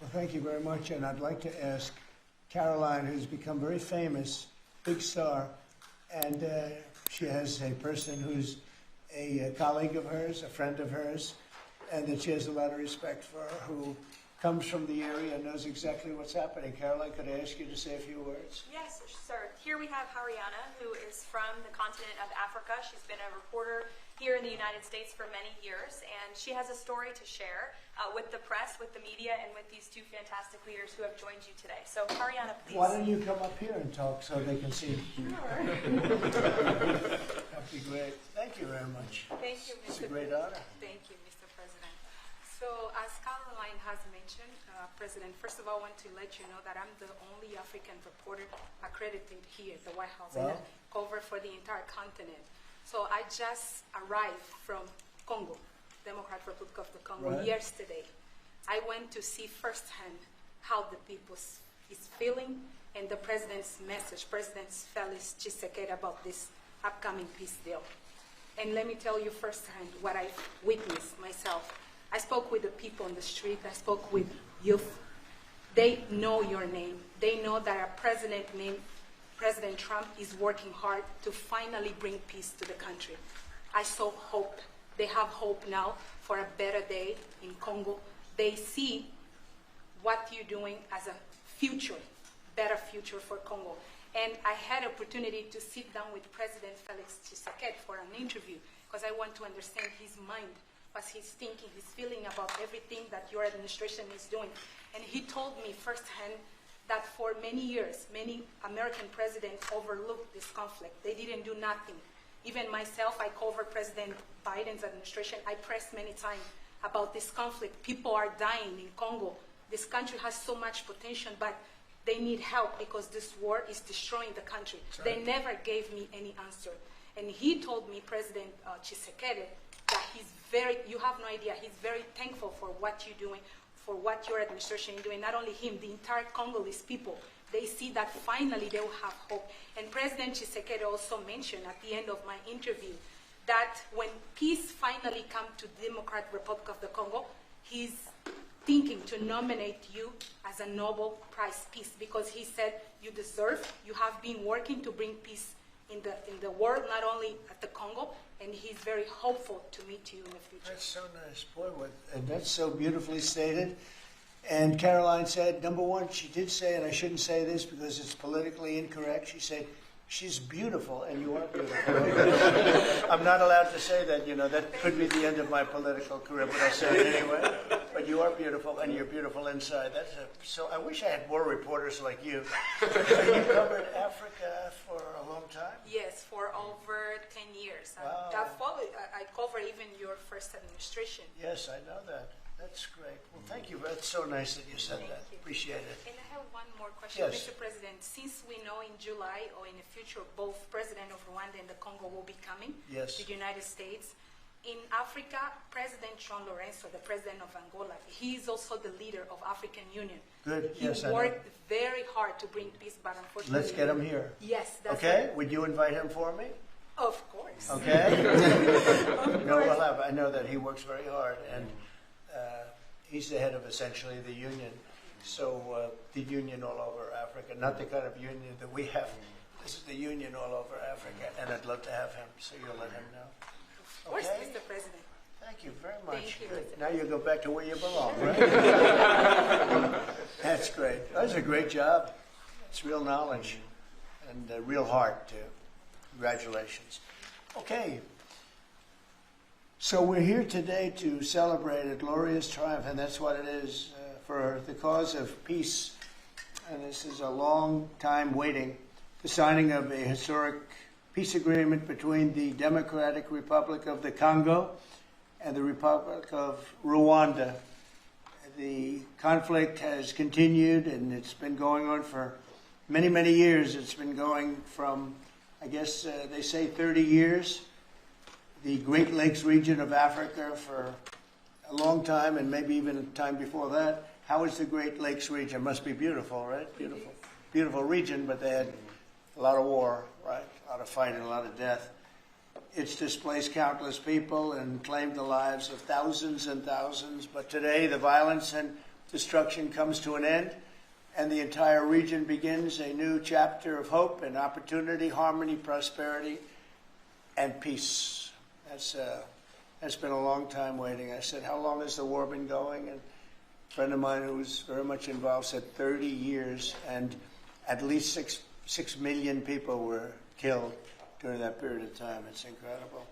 Well, thank you very much, and I'd like to ask Caroline, who's become very famous, big star, and she has a person who's a colleague of hers, a friend of hers, and that she has a lot of respect for, who comes from the area and knows exactly what's happening. Caroline, could I ask you to say a few words? Yes, sir. Here we have Hariana, who is from the continent of Africa. She's been a reporter here in the United States for many years, and she has a story to share with the press, with the media, and with these two fantastic leaders who have joined you today. So, Hariana, please. Why don't you come up here and talk so they can see? Sure. That'd be great. Thank you very much. Thank you, It's Mr. a great honor. Thank you, Mr. President. So, as Caroline has mentioned, President, first of all, I want to let you know that I'm the only African reporter accredited here at the White House and I cover for the entire continent. So I just arrived from Congo, Democratic Republic of the Congo, yesterday. I went to see firsthand how the people is feeling and the president's message, President Felix Tshisekedi, about this upcoming peace deal. And let me tell you firsthand what I witnessed myself. I spoke with the people on the street. I spoke with youth. They know your name. They know that our president named President Trump is working hard to finally bring peace to the country. I saw hope. They have hope now for a better day in Congo. They see what you're doing as a future, better future for Congo. And I had opportunity to sit down with President Felix Tshisekedi for an interview because I want to understand his mind, what he's thinking, his feeling about everything that your administration is doing. And he told me firsthand that for many years, many American presidents overlooked this conflict. They didn't do nothing. Even myself, I covered President Biden's administration. I pressed many times about this conflict. People are dying in Congo. This country has so much potential, but they need help because this war is destroying the country. Right. They never gave me any answer. And he told me, President Tshisekedi, that you have no idea, he's very thankful for what you're doing, for what your administration is doing. Not only him, the entire Congolese people. They see that finally they will have hope. And President Tshisekedi also mentioned at the end of my interview that when peace finally comes to the Democratic Republic of the Congo, he's thinking to nominate you as a Nobel Prize Peace because he said you deserve, you have been working to bring peace in the world, not only at the Congo, and he's very hopeful to meet you in the future. That's so nice. Boy, and that's so beautifully stated. And Caroline said, number one, she did say, and I shouldn't say this because it's politically incorrect, she said, she's beautiful, and you are beautiful. I'm not allowed to say that, that could be the end of my political career, but I'll say it anyway. But you are beautiful, and you're beautiful inside. So I wish I had more reporters like you. So you covered Africa for a long time? Yes, for over 10 years. Wow. I covered even your first administration. Yes, I know that. That's great. Well, thank you. That's so nice that you said that. Appreciate it. And I have one more question, Yes. Mr. President. Since we know in July or in the future, both President of Rwanda and the Congo will be coming to the United States. In Africa, President John Lorenzo, the president of Angola, he is also the leader of African Union. Good. He Yes, I know. worked very hard to bring peace, but unfortunately... Let's get him here. Yes. That's Okay? Would you invite him for me? Of course. Okay? No, we'll have. I know that he works very hard, and he's the head of essentially the union. So the union all over Africa, not the kind of union that we have. This is the union all over Africa, and I'd love to have him, so you'll let him know. Of course, Okay? Mr. President. Thank you very much. Thank you, Good. Mr. Now you go back to where you belong, right? That's great. That was a great job. It's real knowledge and real heart, too. Congratulations. Okay. So we're here today to celebrate a glorious triumph, and that's what it is, for the cause of peace. And this is a long time waiting. The signing of a historic peace agreement between the Democratic Republic of the Congo and the Republic of Rwanda. The conflict has continued, and it's been going on for many, many years. It's been going from, I guess they say 30 years. The Great Lakes region of Africa for a long time, and maybe even a time before that. How is the Great Lakes region? Must be beautiful, right? Beautiful. Beautiful region, but they had a lot of war, right? A lot of fighting, a lot of death. It's displaced countless people and claimed the lives of thousands and thousands. But today, the violence and destruction comes to an end, and the entire region begins a new chapter of hope and opportunity, harmony, prosperity, and peace. That's been a long time waiting. I said, how long has the war been going? And a friend of mine who was very much involved said 30 years, and at least 6 million people were killed during that period of time. It's incredible.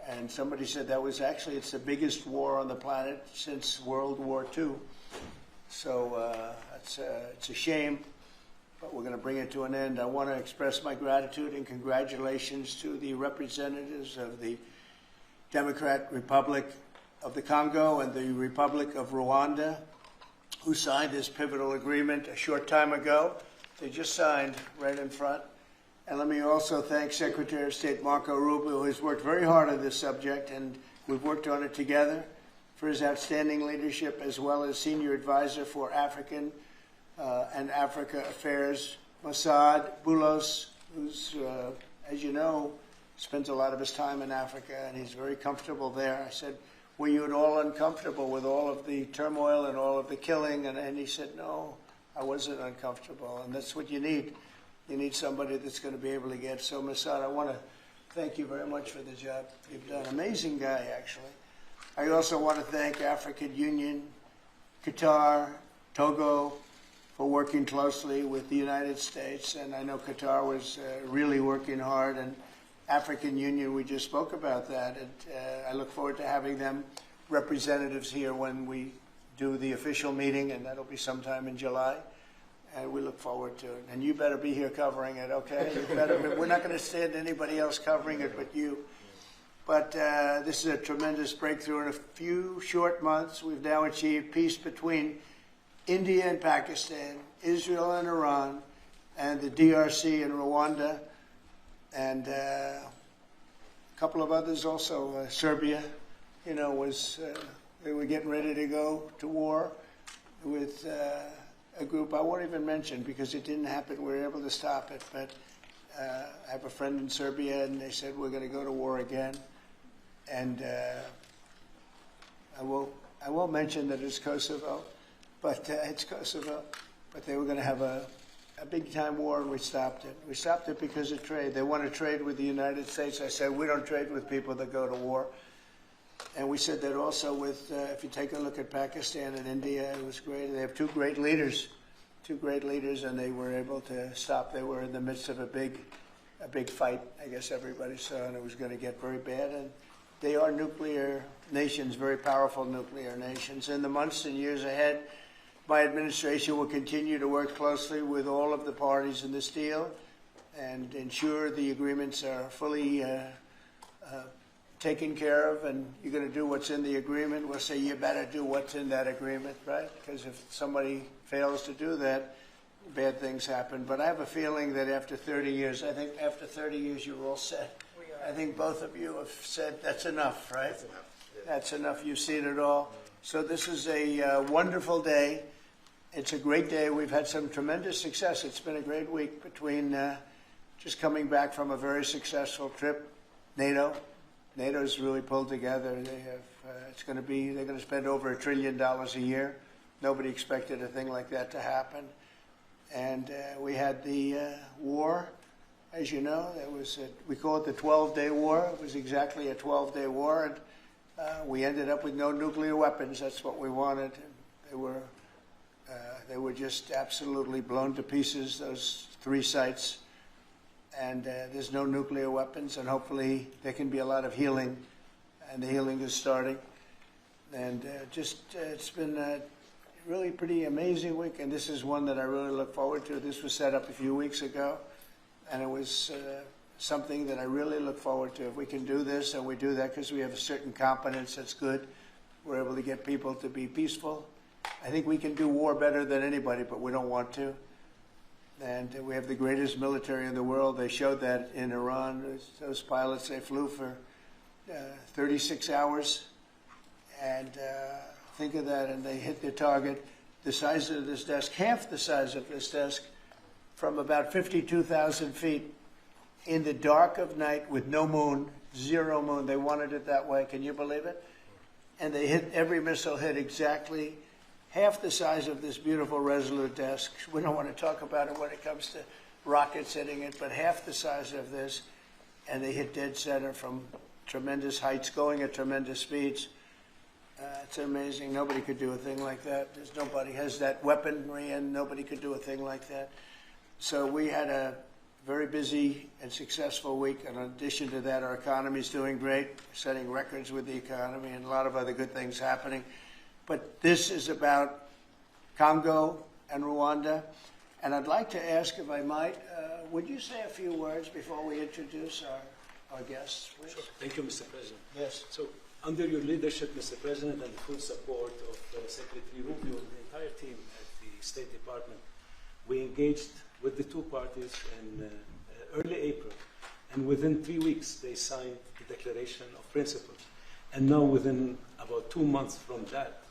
And somebody said that was actually, it's the biggest war on the planet since World War II. So it's a shame, but we're going to bring it to an end. I want to express my gratitude and congratulations to the representatives of the Democratic Republic of the Congo and the Republic of Rwanda, who signed this pivotal agreement a short time ago. They just signed right in front. And let me also thank Secretary of State Marco Rubio, who has worked very hard on this subject, and we've worked on it together, for his outstanding leadership, as well as Senior Advisor for African and Africa Affairs, Mossad Boulos, who's, as you know, spends a lot of his time in Africa, and he's very comfortable there. I said, were you at all uncomfortable with all of the turmoil and all of the killing? And he said, no, I wasn't uncomfortable, and that's what you need. You need somebody that's going to be able to get. So, Mossad, I want to thank you very much for the job you've done. Amazing guy, actually. I also want to thank African Union, Qatar, Togo, for working closely with the United States. And I know Qatar was really working hard. And African Union, we just spoke about that. And I look forward to having them representatives here when we do the official meeting, and that'll be sometime in July. And we look forward to it. And you better be here covering it, okay? We're not going to stand anybody else covering it but you. But this is a tremendous breakthrough. In a few short months, we've now achieved peace between India and Pakistan, Israel and Iran, and the DRC and Rwanda, and a couple of others also. Serbia, you know, they were getting ready to go to war with a group I won't even mention because it didn't happen. We were able to stop it. But I have a friend in Serbia, and they said we're going to go to war again. And I won't mention that it's Kosovo, but it's Kosovo. But they were going to have a big-time war, and we stopped it. We stopped it because of trade. They want to trade with the United States. I said, we don't trade with people that go to war. And we said that also with, if you take a look at Pakistan and India, it was great. They have two great leaders, and they were able to stop. They were in the midst of a big fight, I guess everybody saw, and it was going to get very bad. And they are nuclear nations, very powerful nuclear nations. In the months and years ahead, my administration will continue to work closely with all of the parties in this deal and ensure the agreements are fully taken care of, and you're going to do what's in the agreement. We'll say you better do what's in that agreement, right? Because if somebody fails to do that, bad things happen. But I have a feeling that after 30 years, I think after 30 years you're all set. I think both of you have said that's enough, right? That's enough. Yeah. That's enough. You've seen it all. So this is a wonderful day. It's a great day. We've had some tremendous success. It's been a great week between just coming back from a very successful trip. NATO's really pulled together. They have. They're going to spend over $1 trillion a year. Nobody expected a thing like that to happen. And we had the war, as you know. We call it the 12-day war. It was exactly a 12-day war, and we ended up with no nuclear weapons. That's what we wanted. They were just absolutely blown to pieces, those 3 sites. And there's no nuclear weapons, and hopefully there can be a lot of healing, and the healing is starting. And it's been a really pretty amazing week, and this is one that I really look forward to. This was set up a few weeks ago, and it was something that I really look forward to. If we can do this, and we do that because we have a certain competence that's good, we're able to get people to be peaceful. I think we can do war better than anybody, but we don't want to. And we have the greatest military in the world. They showed that in Iran. Those pilots, they flew for 36 hours. And think of that, and they hit their target. The size of this desk, half the size of this desk, from about 52,000 feet in the dark of night with no moon, 0 moon. They wanted it that way. Can you believe it? And they hit, every missile hit exactly half the size of this beautiful Resolute desk. We don't want to talk about it when it comes to rockets hitting it, but half the size of this, and they hit dead center from tremendous heights, going at tremendous speeds. It's amazing. Nobody could do a thing like that. Nobody has that weaponry, and nobody could do a thing like that. So we had a very busy and successful week. And in addition to that, our economy is doing great, setting records with the economy, and a lot of other good things happening. But this is about Congo and Rwanda. And I'd like to ask, if I might, would you say a few words before we introduce our guests, please? Sure. Thank you, Mr. President. Yes. So, under your leadership, Mr. President, and the full support of Secretary Rubio and the entire team at the State Department, we engaged with the two parties in early April, and within 3 weeks, they signed the Declaration of Principles. And now, within about 2 months from that,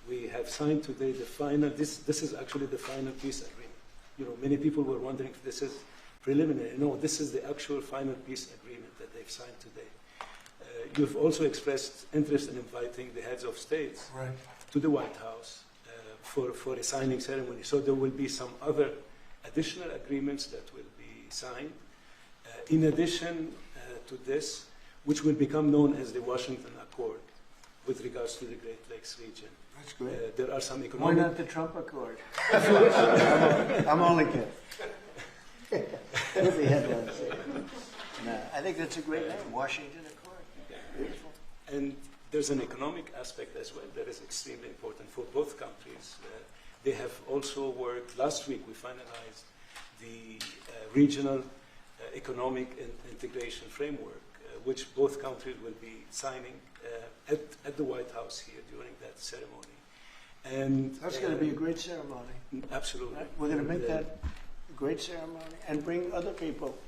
we have signed today the final. This is actually the final peace agreement. You know, many people were wondering if this is preliminary. No, this is the actual final peace agreement that they've signed today. You've also expressed interest in inviting the heads of states to the White House for a signing ceremony. So there will be some other additional agreements that will be signed. In addition to this, which will become known as the Washington Accord with regards to the Great Lakes region. That's great. There are some Why economic... not the Trump Accord? I'm only kidding. Put the headlines there. No, I think that's a great name, Washington Accord. Beautiful. And there's an economic aspect as well that is extremely important for both countries. They have also worked, last week we finalized the regional economic integration framework, which both countries will be signing at the White House here during that ceremony. And That's going to be a great ceremony. Absolutely. Right? We're going to make that a great ceremony and bring other people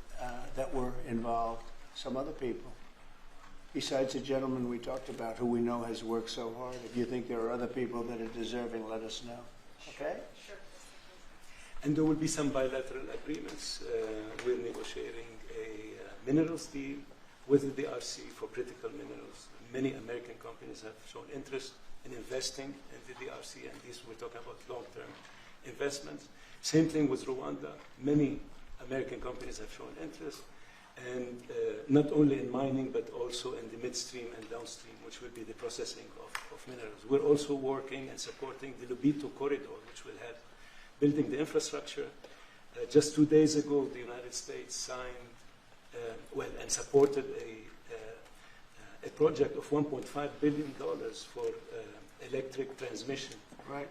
that were involved, some other people. Besides the gentleman we talked about, who we know has worked so hard. If you think there are other people that are deserving, let us know. Okay? Sure. And there will be some bilateral agreements. We're negotiating a minerals deal with the DRC for critical minerals. Many American companies have shown interest in investing in the DRC, and these we're talking about long-term investments. Same thing with Rwanda. Many American companies have shown interest, and not only in mining, but also in the midstream and downstream, which will be the processing of minerals. We're also working and supporting the Lubito corridor, which will help building the infrastructure. Just 2 days ago, the United States signed and supported a project of $1.5 billion for electric transmission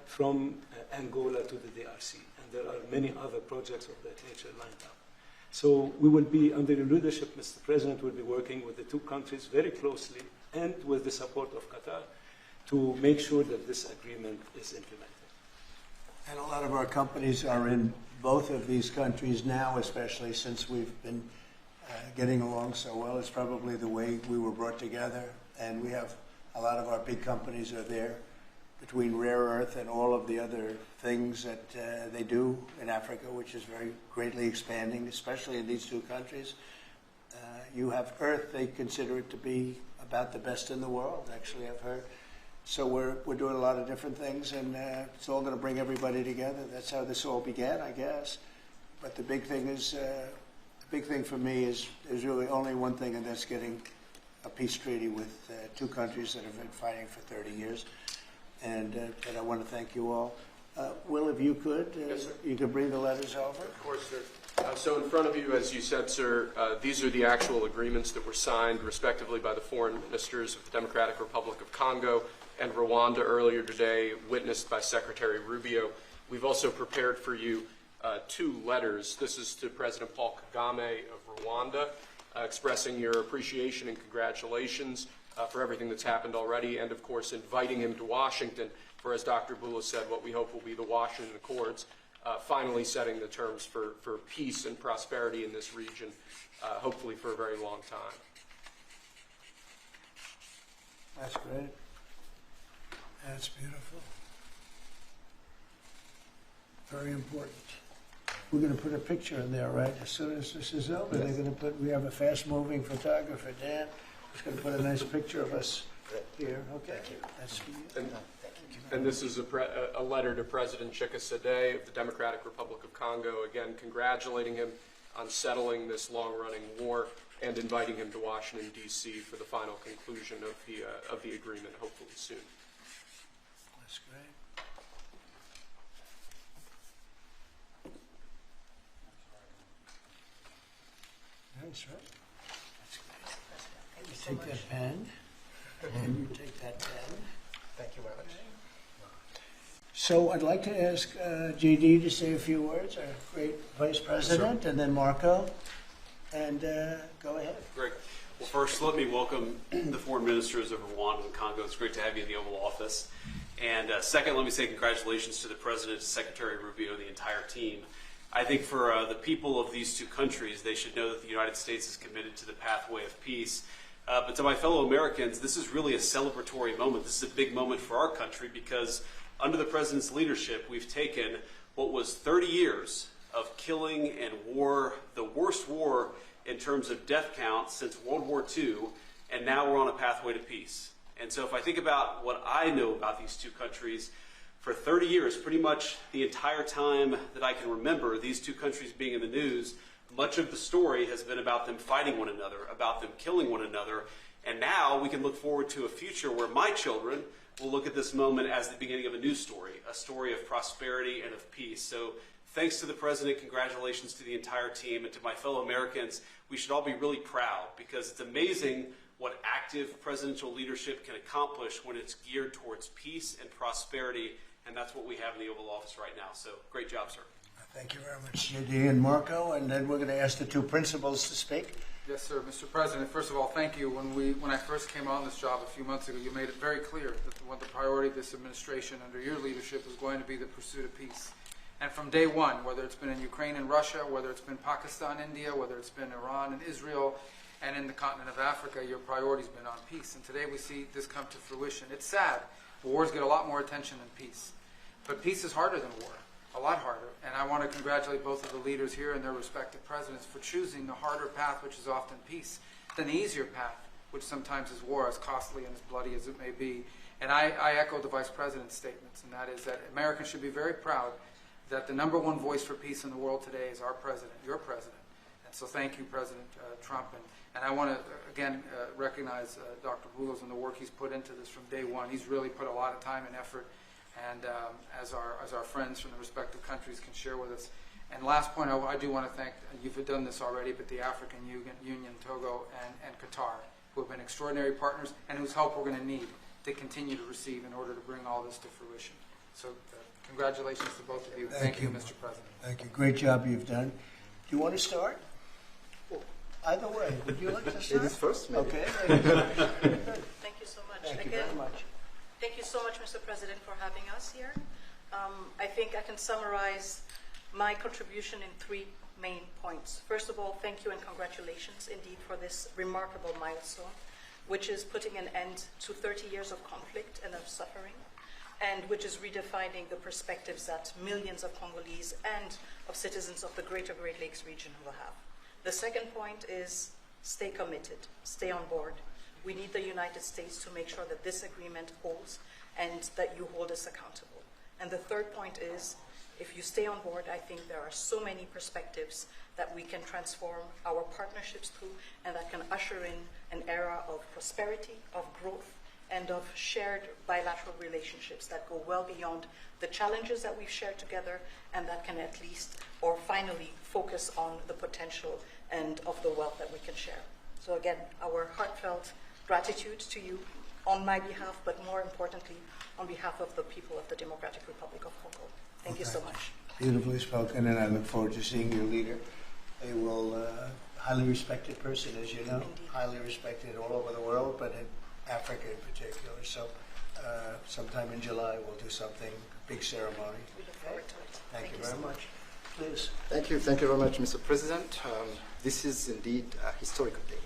from Angola to the DRC. And there are many other projects of that nature lined up. So we will be, under your leadership, Mr. President, will be working with the two countries very closely and with the support of Qatar to make sure that this agreement is implemented. And a lot of our companies are in both of these countries now, especially since we've been getting along so well. It's probably the way we were brought together. And we have a lot of our big companies are there, between rare earth and all of the other things that they do in Africa, which is very greatly expanding, especially in these two countries. You have earth, they consider it to be about the best in the world, actually, I've heard. So we're doing a lot of different things, and it's all going to bring everybody together. That's how this all began, I guess. But the big thing is, the big thing for me is there's really only one thing, and that's getting a peace treaty with two countries that have been fighting for 30 years. And I want to thank you all. Will, if you could, Yes, sir. you could bring the letters over. Of course, sir. So in front of you, as you said, sir, these are the actual agreements that were signed respectively by the foreign ministers of the Democratic Republic of Congo and Rwanda earlier today, witnessed by Secretary Rubio. We've also prepared for you two letters. This is to President Paul Kagame of Rwanda, expressing your appreciation and congratulations for everything that's happened already, and of course inviting him to Washington for, as Dr. Bula said, what we hope will be the Washington Accords, finally setting the terms for peace and prosperity in this region, hopefully for a very long time. That's great. That's beautiful. Very important. We're going to put a picture in there, right? As soon as this is over, they're going to put, we have a fast-moving photographer, Dan, who's going to put a nice picture of us here. Okay. That's for you. And And this is a letter to President Tshisekedi of the Democratic Republic of Congo, again congratulating him on settling this long-running war and inviting him to Washington, D.C. for the final conclusion of the agreement, hopefully soon. That's great. That's right. That's great. You take that pen, and you take that pen. Thank you very much. So I'd like to ask JD to say a few words, our great Vice President, and then Marco, and go ahead. Great. Well, first, let me welcome the foreign ministers of Rwanda and Congo. It's great to have you in the Oval Office. And second, let me say congratulations to the President, Secretary Rubio, and the entire team. I think for the people of these two countries, they should know that the United States is committed to the pathway of peace. But to my fellow Americans, this is really a celebratory moment. This is a big moment for our country because under the President's leadership, we've taken what was 30 years of killing and war, the worst war in terms of death count since World War II, and now we're on a pathway to peace. And so if I think about what I know about these two countries, for 30 years, pretty much the entire time that I can remember these two countries being in the news, much of the story has been about them fighting one another, about them killing one another, and now we can look forward to a future where my children will look at this moment as the beginning of a new story, a story of prosperity and of peace. So thanks to the President, congratulations to the entire team, and to my fellow Americans, we should all be really proud because it's amazing what active presidential leadership can accomplish when it's geared towards peace and prosperity, and that's what we have in the Oval Office right now. So great job, sir. Thank you very much, JD and Marco, and then we're going to ask the two principals to speak. Yes, sir. Mr. President, first of all, thank you. When I first came on this job a few months ago, you made it very clear that the priority of this administration under your leadership is going to be the pursuit of peace. And from day one, whether it's been in Ukraine and Russia, whether it's been Pakistan, India, whether it's been Iran and Israel, and in the continent of Africa, your priority's been on peace. And today we see this come to fruition. It's sad. Wars get a lot more attention than peace. But peace is harder than war. A lot harder, and I want to congratulate both of the leaders here and their respective presidents for choosing the harder path, which is often peace, than the easier path, which sometimes is war, as costly and as bloody as it may be. And I echo the Vice President's statements, and that is that Americans should be very proud that the #1 voice for peace in the world today is our President, your President. And so thank you, President Trump. And I want to, again, recognize Dr. Boulos and the work he's put into this from day one. He's really put a lot of time and effort, and as our friends from the respective countries can share with us. And last point, I do want to thank, you've done this already, but the African Union, Togo, and Qatar, who have been extraordinary partners and whose help we're going to need to continue to receive in order to bring all this to fruition. So congratulations to both of you. Thank you, Mr. President. Thank you. Great job you've done. Do you want to start? Either way. Would you like to start? Ladies first, maybe. Okay. Thank you so much. Thank you Again, very much. thank you so much, Mr. President, for having us here. I think I can summarize my contribution in 3 main points. First of all, thank you and congratulations indeed for this remarkable milestone, which is putting an end to 30 years of conflict and of suffering, and which is redefining the perspectives that millions of Congolese and of citizens of the greater Great Lakes region will have. The second point is stay committed, stay on board. We need the United States to make sure that this agreement holds and that you hold us accountable. And the third point is, if you stay on board, I think there are so many perspectives that we can transform our partnerships through and that can usher in an era of prosperity, of growth, and of shared bilateral relationships that go well beyond the challenges that we've shared together, and that can at least, or finally, focus on the potential and of the wealth that we can share. So again, our heartfelt gratitude to you on my behalf, but more importantly, on behalf of the people of the Democratic Republic of Congo. Thank you so much. Beautifully spoken, and I look forward to seeing your leader. They will, highly respected person, as you know, Indeed. highly respected all over the world, but in Africa in particular. So sometime in July we'll do something, a big ceremony. We look forward to it. Thank you so very much. Please. Thank you very much, Mr. President. This is indeed a historical day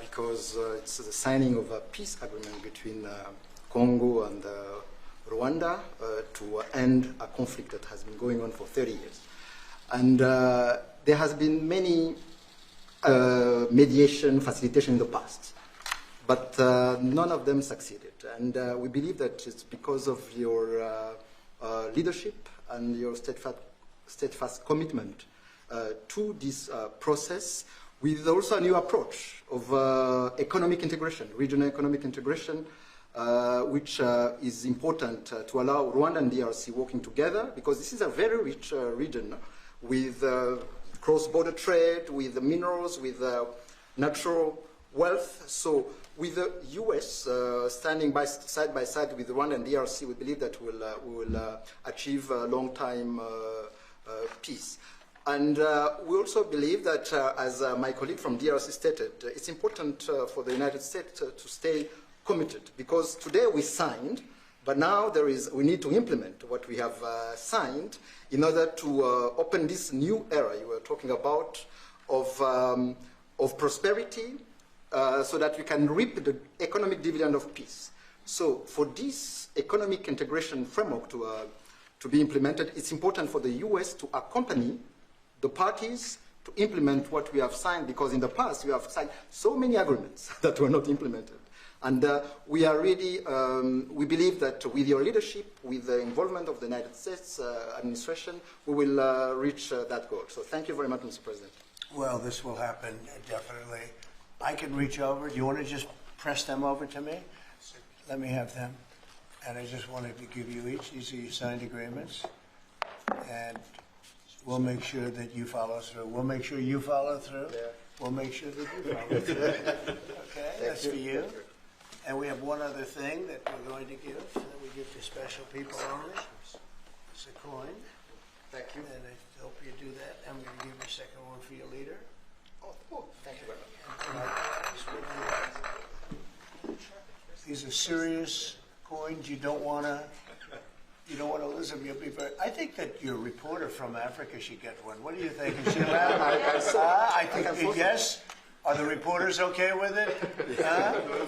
because it's the signing of a peace agreement between Congo and Rwanda to end a conflict that has been going on for 30 years. And there has been many mediation, facilitation in the past, but none of them succeeded. And we believe that it's because of your leadership and your steadfast commitment to this process, with also a new approach of economic integration, regional economic integration, which is important to allow Rwanda and DRC working together, because this is a very rich region with cross-border trade, with minerals, with natural wealth. So with the US standing side by side with Rwanda and DRC, we believe that we will achieve a long-time peace. And we also believe that, as my colleague from DRC stated, it's important for the United States to stay committed, because today we signed, but now we need to implement what we have signed in order to open this new era you were talking about of prosperity, so that we can reap the economic dividend of peace. So for this economic integration framework to be implemented, it's important for the US to accompany the parties to implement what we have signed, because in the past we have signed so many agreements that were not implemented. And we are really, we believe that with your leadership, with the involvement of the United States administration, we will reach that goal. So thank you very much, Mr. President. Well, this will happen, definitely. I can reach over. Do you want to just press them over to me? Let me have them. And I just wanted to give you each. These are your signed agreements. And we'll make sure that you follow through. We'll make sure you follow through. Yeah. We'll make sure that you follow through. Okay, that's for you. And we have one other thing that we're going to give, that we give to special people only. It's a coin. Thank you. And I hope you do that. I'm going to give you a second one for your leader. Oh, thank you very much. These are serious coins. You don't want to lose them. You'll be very. I think that your reporter from Africa should get one. What do you think? Is she allowed? I think yes. Are the reporters okay with it?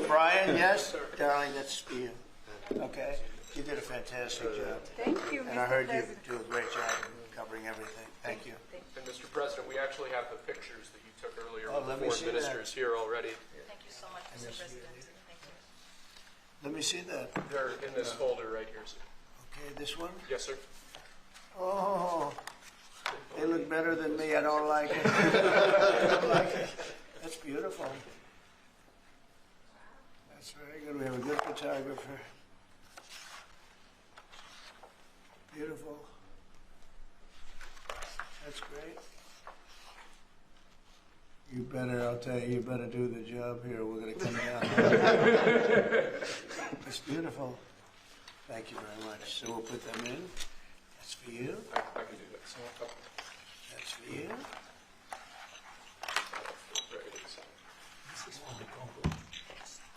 Brian, yes? Darling, that's for you. Okay. You did a fantastic job. Thank you, Mr. And I heard you President. do a great job in covering everything. Thank you. And Mr. President, we actually have the pictures that you took earlier Oh, with let the me foreign see ministers here already. Thank you so much, Mr. President. Thank you. Let me see that. They're in this folder right here, sir. Okay, this one? Yes, sir. Oh, they look better than me. I don't like it. I don't like it. That's beautiful. That's very good. We have a good photographer. Beautiful. That's great. You better, I'll tell you, you better do the job here. We're going to come down. It's beautiful. Thank you very much. So we'll put them in. That's for you. I can do that. That's for you.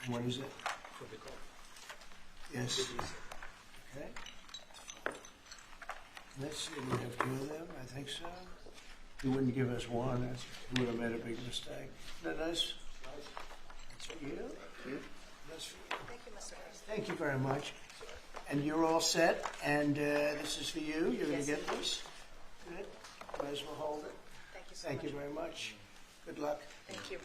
What is it? For the Congo. Yes. Okay. Let's see, we have two of them, I think so. You wouldn't give us one, you would have made a big mistake. Isn't that nice? That's for you. That's for you. Thank you, Mr. President. Thank you very much. And you're all set, and this is for you. You're going to get this. Good. Might as well hold it. Thank you so Thank much. you very much. Good luck. Thank you.